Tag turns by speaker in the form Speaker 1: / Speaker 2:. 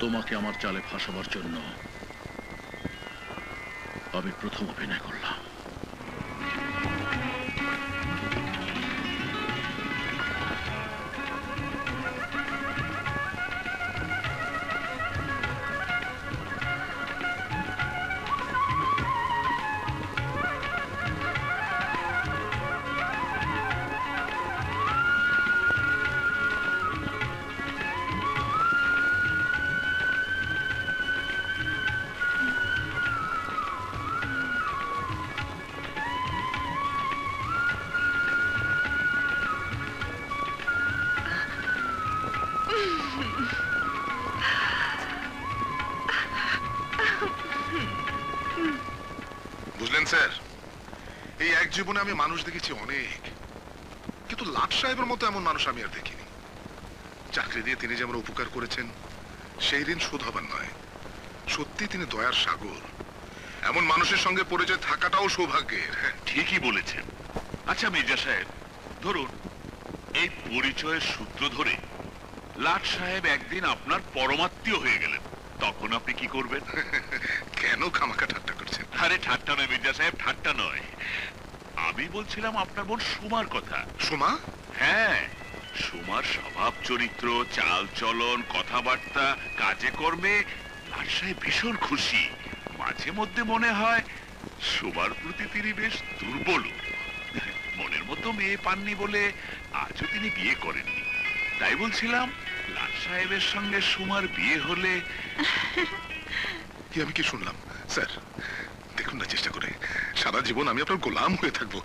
Speaker 1: তোমাকে আমার জালে ফাঁসাবার জন্য আমি প্রথম অভিনয় করলাম।
Speaker 2: বুঝলেন স্যার, এই এক জীবনে আমি মানুষ দেখেছি অনেক, কিন্তু লাট সাহেবের মতো এমন মানুষ আমি আর দেখিনি। চাকরি দিয়ে তিনি যেমন উপকার করেছেন, সেই ঋণ শোধ হবার নয়। সত্যি তিনি দয়ার সাগর। এমন মানুষের সঙ্গে পরিচয় থাকাটাও সৌভাগ্যের।
Speaker 3: ঠিকই বলেছেন। আচ্ছা মির্জা সাহেব, ধরুন এই পরিচয়ের সূত্র ধরে লাট সাহেব একদিন আপনার পরমাত্মীয় হয়ে গেলেন, তখন আপনি কি করবেন?
Speaker 2: কেন খামাখা ঠাট্টা করছেন?
Speaker 3: আরে ঠাট্টা নয় মির্জা সাহেব, ঠাট্টা নয়। আমি বলছিলাম আপনার বোন সুমার কথা।
Speaker 2: সুমা?
Speaker 3: হ্যাঁ, সুমার স্বভাব চরিত্র, চাল চলন, কথাবার্তা, কাজে কর্মে লাট সাহেব ভীষণ খুশি। মাঝে মধ্যে মনে হয় সুমার প্রতি তিনি বেশ দুর্বল। মনের মতো মেয়ে পাননি বলে আজও তিনি বিয়ে করেননি। তাই বলছিলাম লাট সাহেবের সঙ্গে সুমার বিয়ে হলে।
Speaker 2: আমি কি শুনলাম? স্যার দেখুন না চেষ্টা করে, সারা জীবন আমি আপনার গোলাম হয়ে থাকবো।